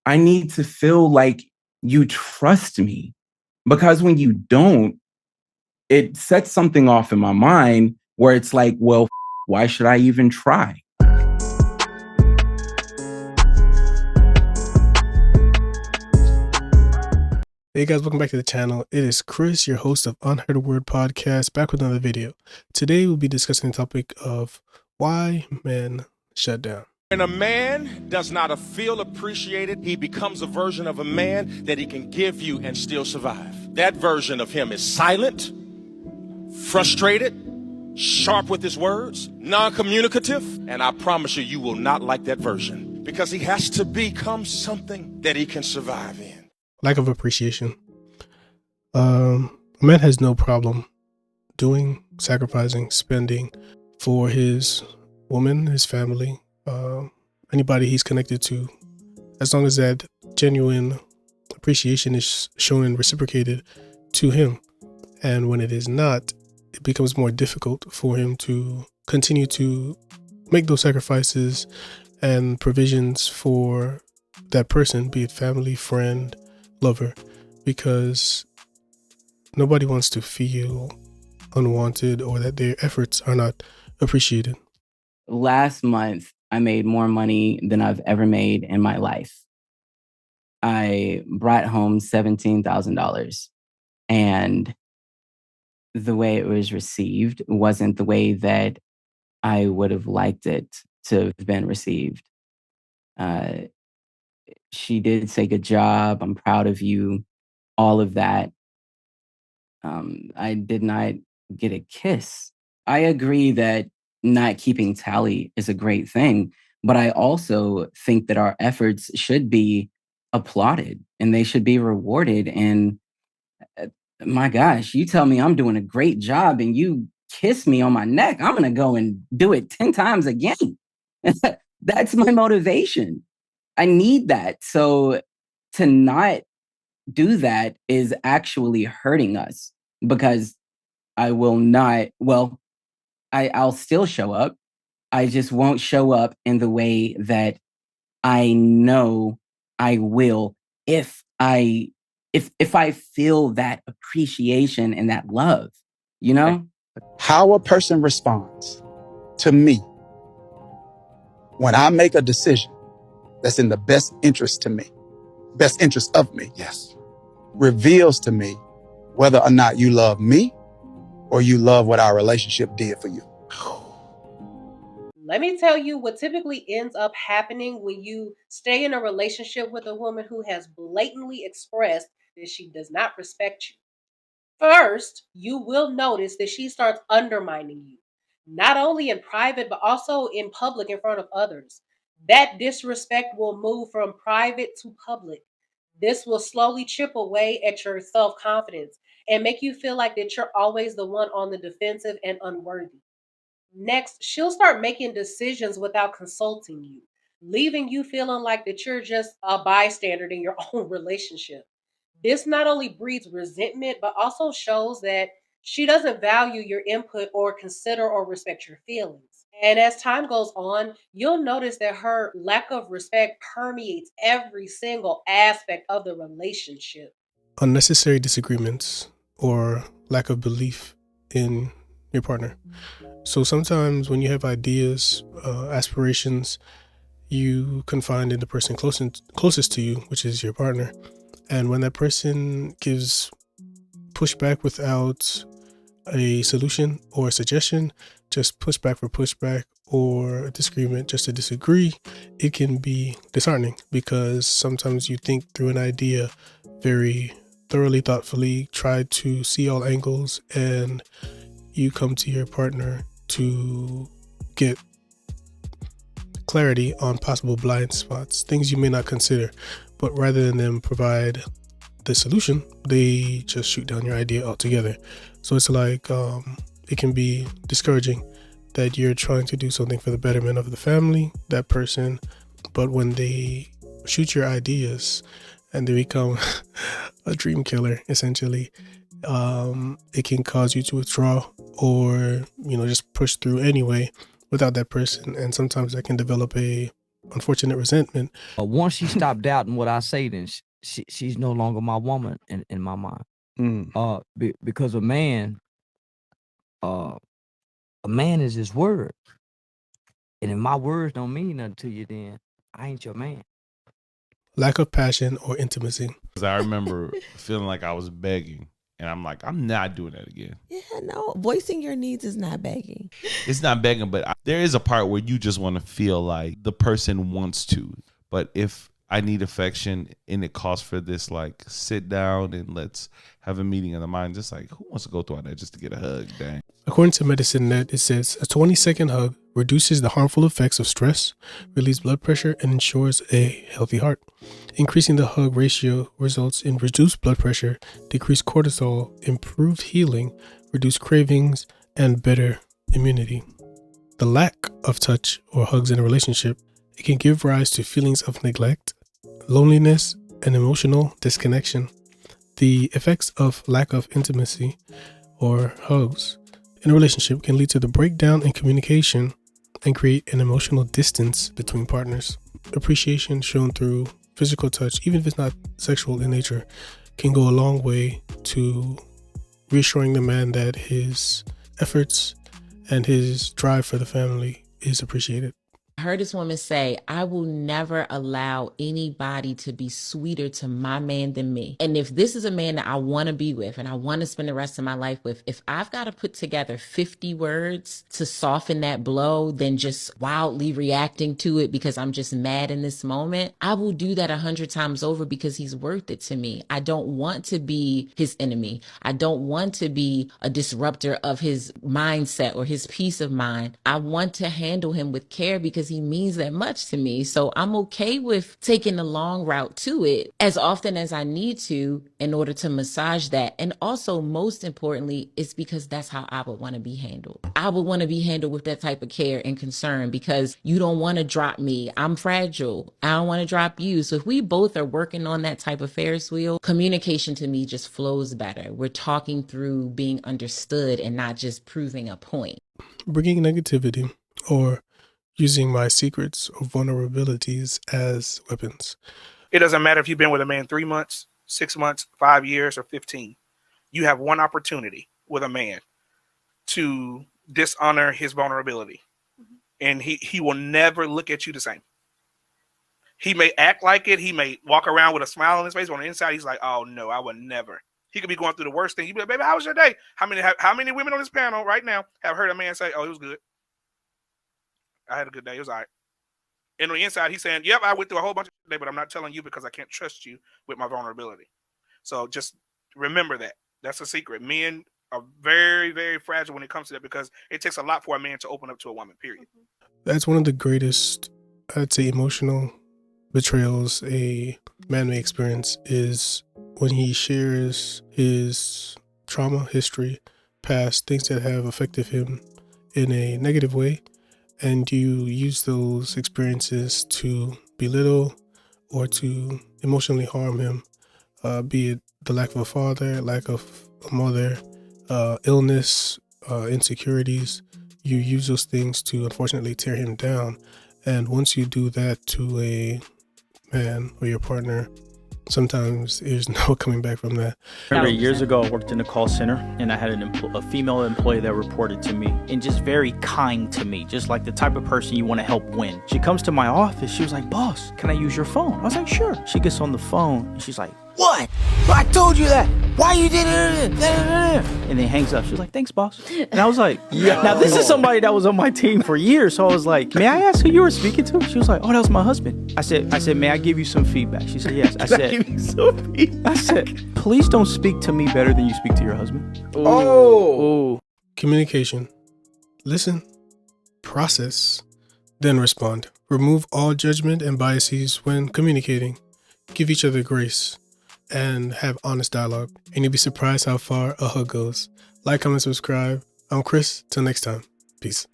I need to feel like you trust me, because when you don't, it sets something off in my mind where it's like, well, why should I even try? Hey guys, welcome back to the channel. It is Chris, your host of Unheard podcast, back with another video. Today we'll be discussing the topic of why men shut down. When a man does not feel appreciated, he becomes a version of a man that he can give you and still survive. That version of him is silent, frustrated, sharp with his words, non-communicative, and I promise you, you will not like that version because he has to become something that he can survive in. Lack of appreciation. A man has no problem doing, sacrificing, spending for his woman, his family, anybody he's connected to, as long as that genuine appreciation is shown and reciprocated to him. And when it is not, it becomes more difficult for him to continue to make those sacrifices and provisions for that person, be it family, friend, lover, because nobody wants to feel unwanted or that their efforts are not appreciated. Last month, I made more money than I've ever made in my life. I brought home $17,000, and the way it was received wasn't the way that I would have liked it to have been received. She did say, "Good job. I'm proud of you." All of that. I did not get a kiss. I agree that not keeping tally is a great thing, but I also think that our efforts should be applauded and they should be rewarded. And uh, my gosh, you tell me I'm doing a great job and you kiss me on my neck, I'm going to go and do it 10 times again. That's my motivation. I need that. So to not do that is actually hurting us, because I will not, well, I'll still show up. I just won't show up in the way that I know I will if I feel that appreciation and that love, you know? How a person responds to me when I make a decision that's in the best interest of me, Yes. reveals to me whether or not you love me or you love what our relationship did for you. Let me tell you what typically ends up happening when you stay in a relationship with a woman who has blatantly expressed that she does not respect you. First, you will notice that she starts undermining you, not only in private, but also in public in front of others. That disrespect will move from private to public. This will slowly chip away at your self confidence and make you feel like that you're always the one on the defensive and unworthy. Next, she'll start making decisions without consulting you, leaving you feeling like that you're just a bystander in your own relationship. This not only breeds resentment, but also shows that she doesn't value your input or consider or respect your feelings. And as time goes on, you'll notice that her lack of respect permeates every single aspect of the relationship. Unnecessary disagreements or lack of belief in your partner. So sometimes when you have ideas, aspirations, you confide in the person closest to you, which is your partner. And when that person gives pushback without a solution or a suggestion, just pushback for pushback, or a disagreement just to disagree, it can be disheartening, because sometimes you think through an idea very thoroughly, thoughtfully, try to see all angles, and you come to your partner to get clarity on possible blind spots, things you may not consider. But rather than them provide the solution, they just shoot down your idea altogether. So it's like it can be discouraging that you're trying to do something for the betterment of the family, that person, but when they shoot your ideas and they become a dream killer, essentially, it can cause you to withdraw or just push through anyway without that person. And sometimes that can develop a unfortunate resentment. Once she stopped doubting what I say, then she's no longer my woman in my mind. Because a man is his word. And if my words don't mean nothing to you, then I ain't your man. Lack of passion or intimacy. Because I remember feeling like I was begging. And I'm like, I'm not doing that again. Yeah, no. Voicing your needs is not begging. It's not begging, but there is a part where you just want to feel like the person wants to. But if I need affection and it calls for this, like, sit down and let's have a meeting of the mind, just like, who wants to go through all that just to get a hug? Dang. According to Medicine Net, it says a 20-second hug reduces the harmful effects of stress, relieves blood pressure, and ensures a healthy heart. Increasing the hug ratio results in reduced blood pressure, decreased cortisol, improved healing, reduced cravings, and better immunity. The lack of touch or hugs in a relationship, it can give rise to feelings of neglect, loneliness, and emotional disconnection. The effects of lack of intimacy or hugs in a relationship can lead to the breakdown in communication and create an emotional distance between partners. Appreciation shown through physical touch, even if it's not sexual in nature, can go a long way to reassuring the man that his efforts and his drive for the family is appreciated. I heard this woman say, I will never allow anybody to be sweeter to my man than me. And if this is a man that I want to be with and I want to spend the rest of my life with, if I've got to put together 50 words to soften that blow than just wildly reacting to it because I'm just mad in this moment, I will do that 100 times over because he's worth it to me. I don't want to be his enemy. I don't want to be a disruptor of his mindset or his peace of mind. I want to handle him with care because he means that much to me. So I'm okay with taking the long route to it as often as I need to in order to massage that. And also, most importantly, it's because that's how I would want to be handled. I would want to be handled with that type of care and concern because you don't want to drop me. I'm fragile. I don't want to drop you. So if we both are working on that type of Ferris wheel, communication to me just flows better. We're talking through being understood and not just proving a point. Bringing negativity or using my secrets or vulnerabilities as weapons. It doesn't matter if you've been with a man 3 months, 6 months, 5 years, or 15. You have one opportunity with a man to dishonor his vulnerability. And he will never look at you the same. He may act like it. He may walk around with a smile on his face. On the inside, he's like, oh, no, I would never. He could be going through the worst thing. He'd be like, baby, how was your day? How many women on this panel right now have heard a man say, oh, it was good? I had a good day. It was all right. And on the inside, he's saying, yep, I went through a whole bunch of today, but I'm not telling you because I can't trust you with my vulnerability. So just remember that. That's a secret. Men are very, very fragile when it comes to that because it takes a lot for a man to open up to a woman, period. That's one of the greatest, I'd say, emotional betrayals a man may experience is when he shares his trauma, history, past, things that have affected him in a negative way. And you use those experiences to belittle or to emotionally harm him, be it the lack of a father, lack of a mother, illness, insecurities. You use those things to unfortunately tear him down. And once you do that to a man or your partner, sometimes there's no coming back from that. I remember years ago I worked in a call center and I had a female employee that reported to me and just very kind to me, just like the type of person you want to help win. She comes to my office, she was like, boss, can I use your phone? I was like, sure. She gets on the phone and she's like, what? I told you that. Why you did it? And then hangs up. She's like, thanks, boss. And I was like, yeah. Now this is somebody that was on my team for years. So I was like, may I ask who you were speaking to? She was like, oh, that was my husband. I said, may I give you some feedback? She said, yes. I said, please don't speak to me better than you speak to your husband. Oh. Communication. Listen, process, then respond. Remove all judgment and biases when communicating. Give each other grace and have honest dialogue. And you'll be surprised how far a hug goes. Like, comment, subscribe. I'm Chris. Till next time. Peace.